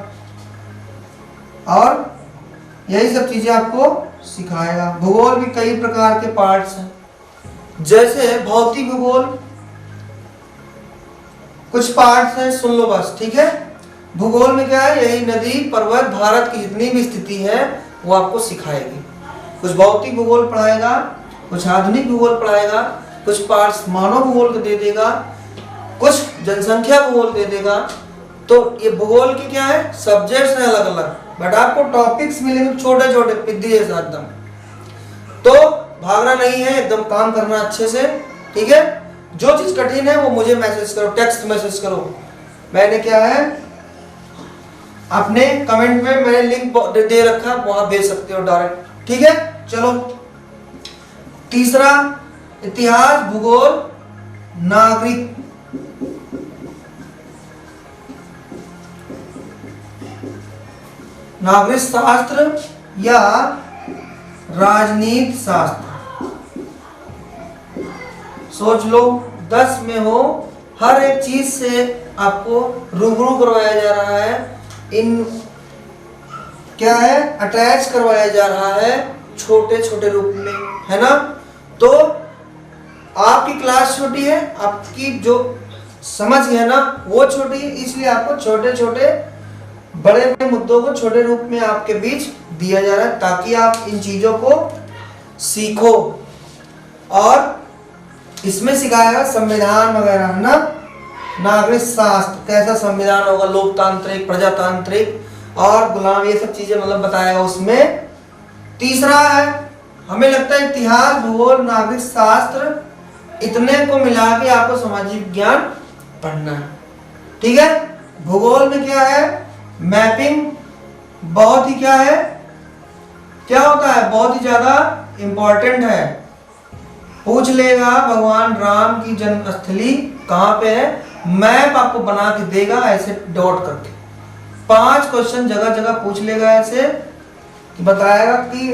Speaker 1: और यही सब चीजें आपको सिखाएगा। भूगोल भी कई प्रकार के पार्ट्स हैं, जैसे भौतिक भूगोल कुछ पार्ट्स हैं, सुन लो बस, ठीक है। भूगोल में क्या है, यही नदी, पर्वत, भारत की जितनी भी स्थिति है वो आपको सिखाएगी। कुछ भौतिक भूगोल पढ़ाएगा, कुछ आधुनिक भूगोल पढ़ाएगा, कुछ पार्ट्स मानव भूगोल को दे देगा, कुछ जनसंख्या भूगोल दे देगा। तो ये भूगोल के क्या है, सब्जेक्ट्स हैं अलग अलग, बट आपको टॉपिक्स मिलेंगे छोटे छोटे पिद्दी जैसा एकदम। तो भागना नहीं है, एकदम काम करना अच्छे से, ठीक है। जो चीज कठिन है वो मुझे मैसेज करो, टेक्स्ट मैसेज करो। मैंने क्या है अपने कमेंट में मैंने लिंक दे रखा, वहां भेज सकते हो डायरेक्ट, ठीक है। चलो तीसरा, इतिहास, भूगोल, नागरिक। नागरिक शास्त्र या राजनीति शास्त्र, सोच लो 10 में हो, हर एक चीज से आपको रूबरू करवाया जा रहा है, इन क्या है, अटैच करवाया जा रहा है छोटे छोटे रूप में, है ना। तो आपकी क्लास छोटी है, आपकी जो समझ है ना वो छोटी है, इसलिए आपको छोटे छोटे बड़े बड़े मुद्दों को छोटे रूप में आपके बीच दिया जा रहा है, ताकि आप इन चीजों को सीखो। और इसमें सिखाएगा संविधान वगैरह, है ना। नागरिक शास्त्र, कैसा संविधान होगा, लोकतांत्रिक, प्रजातांत्रिक और गुलाम, ये सब चीजें मतलब बताएगा उसमें। तीसरा है, हमें लगता है इतिहास, भूगोल, नागरिक शास्त्र, इतने को मिला के आपको सामाजिक विज्ञान पढ़ना है, ठीक है। भूगोल में क्या है, मैपिंग, बहुत ही क्या है, क्या होता है, बहुत ही ज्यादा इंपॉर्टेंट है। पूछ लेगा भगवान राम की जन्मस्थली कहां पे है, मैप आपको बना के देगा ऐसे डॉट करके। 5 क्वेश्चन जगह जगह पूछ लेगा ऐसे, कि बताएगा कि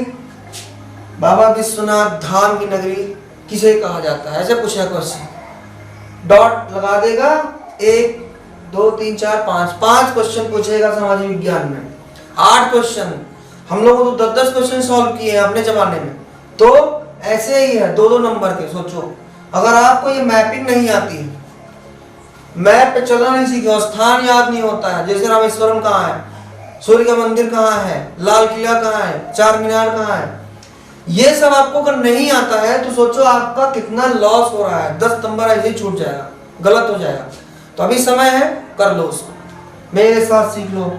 Speaker 1: बाबा विश्वनाथ धाम की नगरी किसे कहा जाता है, ऐसे पूछेगा क्वेश्चन, डॉट लगा देगा। 1 2 3 4 5 क्वेश्चन पूछेगा सामाजिक विज्ञान में। 8 क्वेश्चन, हम लोग तो 10 क्वेश्चन सॉल्व किए हैं अपने जमाने में, तो ऐसे ही है 2 नंबर के। सोचो अगर आपको ये मैपिंग नहीं आती है, मैप पे चलना नहीं सीखे, स्थान याद नहीं होता है, जैसे रामेश्वरम कहाँ है, सूर्य का मंदिर कहाँ है, लाल किला कहाँ है, चार मीनार कहाँ है, ये सब आपको अगर नहीं आता है तो सोचो आपका कितना लॉस हो रहा है। 10 नंबर ऐसे ही छूट जाएगा, गलत हो जाएगा। तो अभी समय है, कर लो उसको, मेरे साथ सीख लो,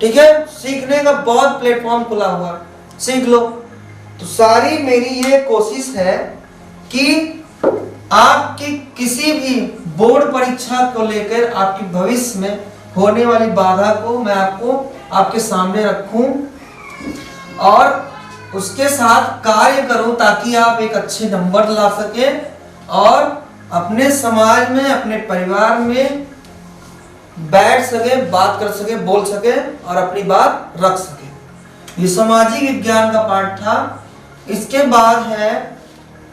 Speaker 1: ठीक है। सीखने का बहुत प्लेटफॉर्म खुला हुआ, सीख लो। तो सारी मेरी ये कोशिश है कि आपकी किसी भी बोर्ड परीक्षा को लेकर आपकी भविष्य में होने वाली बाधा को मैं आपको आपके सामने रखूं और उसके साथ कार्य करूं, ताकि आप एक अच्छे नंबर ला सके और अपने समाज में, अपने परिवार में बैठ सके, बात कर सके, बोल सके और अपनी बात रख सके। ये सामाजिक विज्ञान का पार्ट था। इसके बाद है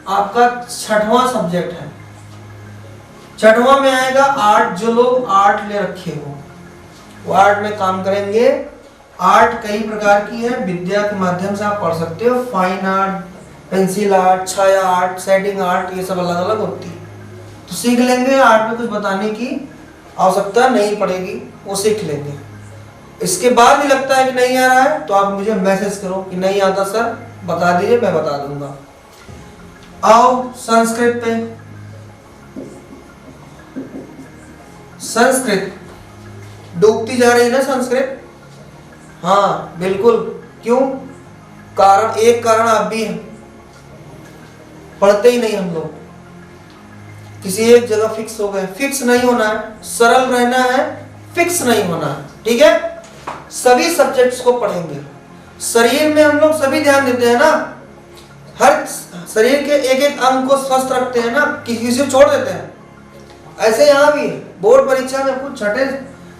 Speaker 1: आपका 6वां सब्जेक्ट है। 6वां में आएगा आर्ट। जो लोग आर्ट ले रखे हो वो आर्ट में काम करेंगे। आर्ट कई प्रकार की है, विद्या के माध्यम से आप पढ़ सकते हो। फाइन आर्ट, पेंसिल आर्ट, छाया आर्ट, सेटिंग आर्ट, ये सब अलग अलग होती है। तो सीख लेंगे आर्ट में कुछ बताने की आवश्यकता नहीं पड़ेगी, वो सीख लेंगे। इसके बाद भी लगता है कि नहीं आ रहा है तो आप मुझे मैसेज करो कि नहीं आता सर, बता दीजिए, मैं बता दूंगा। आओ संस्कृत पे। संस्कृत डूबती जा रही है ना संस्कृत। हाँ बिल्कुल, क्यों? कारण, एक कारण आप भी हैं, पढ़ते ही नहीं हम लोग, किसी एक जगह फिक्स हो गए। फिक्स नहीं होना है, सरल रहना है, फिक्स नहीं होना है, ठीक है। सभी सब्जेक्ट्स को पढ़ेंगे। शरीर में हम लोग सभी ध्यान देते हैं ना, हर शरीर के एक एक अंग को स्वस्थ रखते हैं ना, किसी को छोड़ देते हैं। ऐसे यहाँ भी बोर्ड परीक्षा में कुछ छठे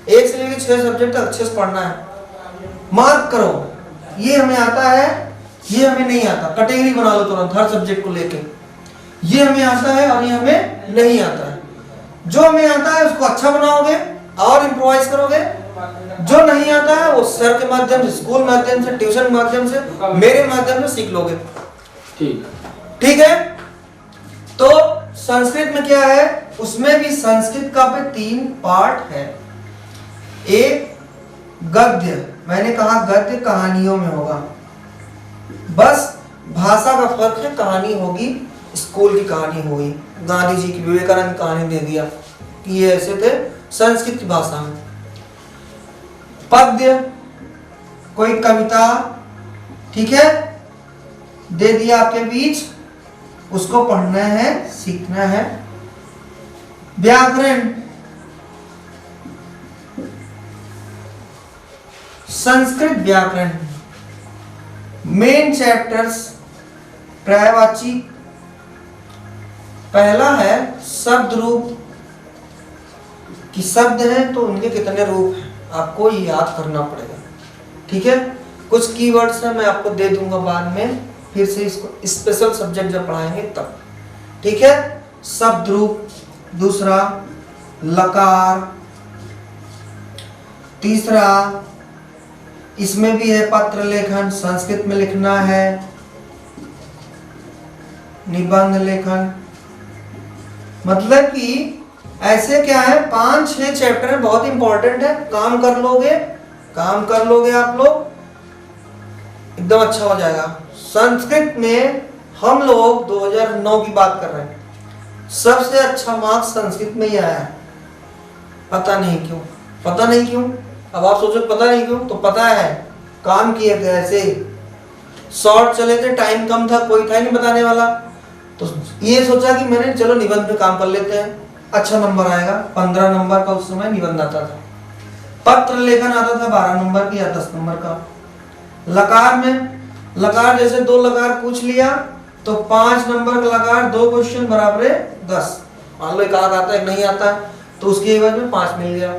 Speaker 1: 1 से लेकर 6 सब्जेक्ट तक अच्छे से पढ़ना है। मार्क करो, ये हमें आता है, ये हमें नहीं आता, कैटेगरी बना लो तुरंत हर सब्जेक्ट को लेके। ये हमें आता है और ये हमें नहीं आता है। जो हमें आता है उसको अच्छा बनाओगे और इम्प्रोवाइज करोगे। जो नहीं आता है वो सर के माध्यम से, स्कूल माध्यम से, ट्यूशन माध्यम से, मेरे माध्यम से सीख लोगे। ठीक है। तो संस्कृत में क्या है, उसमें भी संस्कृत का पे 3 पार्ट है। एक गद्य, मैंने कहा गद्य कहानियों में होगा, बस भाषा का फर्क है, कहानी होगी स्कूल की कहानी होगी, गांधी जी की, विवेकानंद कहानी दे दिया कि ये ऐसे थे, संस्कृत की भाषा में। पद्य कोई कविता, ठीक है, दे दिया आपके बीच, उसको पढ़ना है, सीखना है। व्याकरण, संस्कृत व्याकरण, मेन चैप्टर्स पर्यायवाची। पहला है शब्द रूप, कि शब्द हैं तो उनके कितने रूप हैं, आपको ये याद करना पड़ेगा, ठीक है। कुछ कीवर्ड्स हैं, मैं आपको दे दूंगा बाद में, फिर से इसको स्पेशल सब्जेक्ट जब पढ़ाएंगे तब, ठीक है। शब्द रूप, दूसरा लकार, तीसरा इसमें भी है पत्र लेखन, संस्कृत में लिखना है, निबंध लेखन, मतलब कि ऐसे क्या है 5-6 चैप्टर है, बहुत इंपॉर्टेंट है। काम कर लोगे आप लोग, एकदम अच्छा हो जाएगा। संस्कृत में हम लोग 2009 की बात कर रहे हैं, सबसे अच्छा मार्क्स संस्कृत में ही आया है। पता नहीं क्यों। अब आप सोचो पता नहीं क्यों, तो पता है काम किए थे ऐसे, शॉर्ट चले थे, टाइम कम था, कोई था नहीं बताने वाला, तो ये सोचा कि मैंने चलो निबंध पे काम कर लेते हैं, अच्छा नंबर आएगा। 15 नंबर का उस समय निबंध आता था। पत्र लेखन आता था 12 नंबर की या 10 नंबर का। लकार में, लकार जैसे 2 लकार पूछ लिया तो 5 नंबर का लकार, 2 क्वेश्चन बराबर 10। मान लो एक आग आता है, एक नहीं आता है, तो उसके एवज में 5 मिल गया।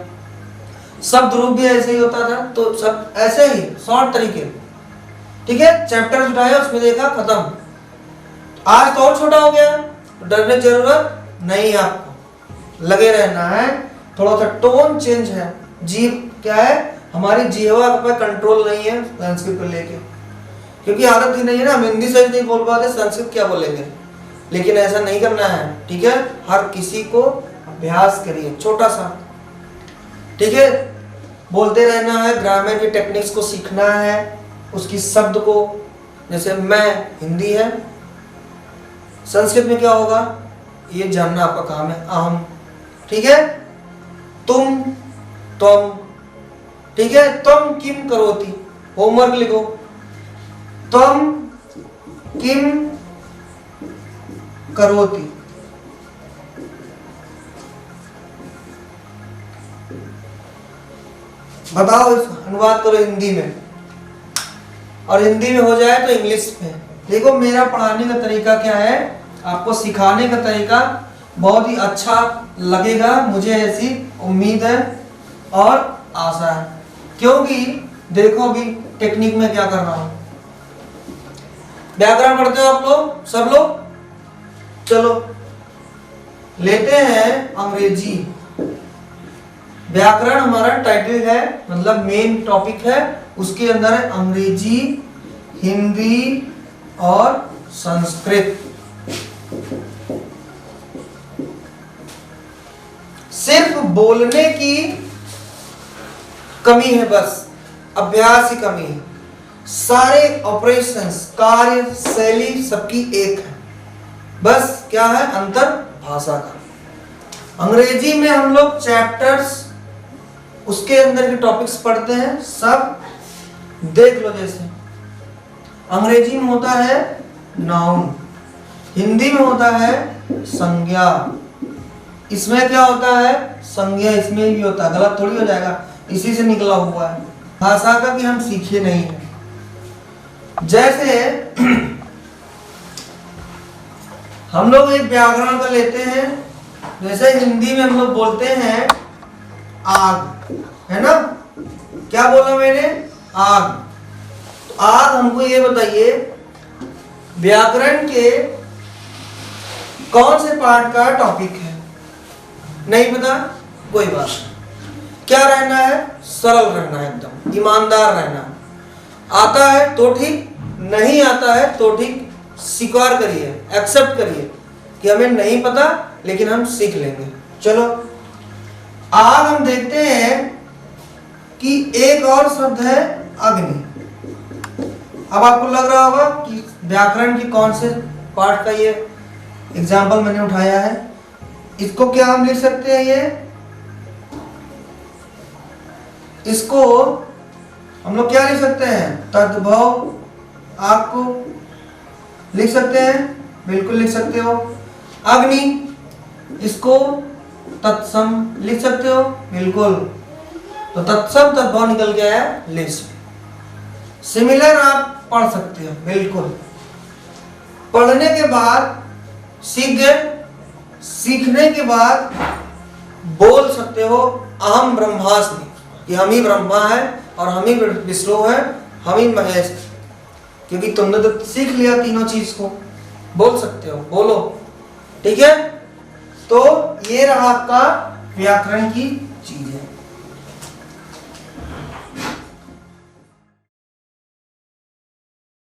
Speaker 1: शब्द रूप भी ऐसे ही होता था, तो सब ऐसे ही शॉर्ट तरीके, ठीक है। चैप्टर उठाया, उसमें देखा, खत्म। आज तो और छोटा हो गया, तो डरने की जरूरत नहीं, आपको लगे रहना है। थोड़ा सा टोन चेंज है, जीभ क्या है, हमारी जीवा पर कंट्रोल नहीं है संस्कृत को लेके, क्योंकि आदत ही नहीं है ना, हम हिंदी सही नहीं बोल पाते, संस्कृत क्या बोलेंगे। लेकिन ऐसा नहीं करना है, ठीक है। हर किसी को अभ्यास करिए छोटा सा, ठीक है। बोलते रहना है, ग्रामर की टेक्निक्स को सीखना है, उसकी शब्द को, जैसे मैं हिंदी है, संस्कृत में क्या होगा ये जानना आपका काम है। अहम, ठीक है। तुम, ठीक है। तुम किम करोति, होमवर्क लिखो, तुम किम करोति। बताओ, अनुवाद करो हिंदी में, और हिंदी में हो जाए तो इंग्लिश में। देखो मेरा पढ़ाने का तरीका क्या है, आपको सिखाने का तरीका बहुत ही अच्छा लगेगा, मुझे ऐसी उम्मीद है और आशा है। क्योंकि देखो अभी टेक्निक में क्या कर रहा हूं। व्याकरण पढ़ते हो आप लोग, सब लोग? चलो लेते हैं अंग्रेजी। व्याकरण हमारा टाइटल है, मतलब मेन टॉपिक है, उसके अंदर है अंग्रेजी, हिंदी और संस्कृत। सिर्फ बोलने की कमी है, बस अभ्यास की कमी है। सारे ऑपरेशंस, कार्य शैली सबकी एक है, बस क्या है अंतर भाषा का। अंग्रेजी में हम लोग चैप्टर्स उसके अंदर के टॉपिक्स पढ़ते हैं, सब देख लो। जैसे अंग्रेजी में होता है नाउन, हिंदी में होता है संज्ञा, इसमें क्या होता है संज्ञा, इसमें भी होता है। गलत थोड़ी हो जाएगा, इसी से निकला हुआ है भाषा का कि हम सीखे नहीं है। जैसे हम लोग एक व्याकरण का लेते हैं, जैसे हिंदी में हम लोग बोलते हैं आग, है ना, क्या बोला मैंने आग। तो आग हमको ये बताइए व्याकरण के कौन से पार्ट का टॉपिक है, नहीं पता, कोई बात नहीं। क्या रहना है, सरल रहना है, एकदम ईमानदार रहना। आता है तो ठीक, नहीं आता है तो ठीक, स्वीकार करिए, एक्सेप्ट करिए कि हमें नहीं पता लेकिन हम सीख लेंगे। चलो आग हम देखते हैं कि एक और शब्द है अग्नि। अब आपको लग रहा होगा कि व्याकरण की कौन से पार्ट का ये एग्जाम्पल मैंने उठाया है। इसको क्या हम लिख सकते हैं, ये इसको हम लोग क्या लिख सकते हैं, तद्भव आग को लिख सकते हैं, बिल्कुल लिख सकते हो। अग्नि इसको तत्सम लिख सकते हो, बिल्कुल। तो तत्सम तद्भव निकल गया है लिस्ट। सिमिलर आप पढ़ सकते हो, बिल्कुल। पढ़ने के बाद सीख गए, सीखने के बाद बोल सकते हो अहम ब्रह्मास्मि, कि हम ही ब्रह्मा है और हम ही विष्णु है, हम ही महेश है, क्योंकि तुमने तो सीख लिया तीनों चीज को, बोल सकते हो, बोलो, ठीक है। तो ये रहा आपका व्याकरण की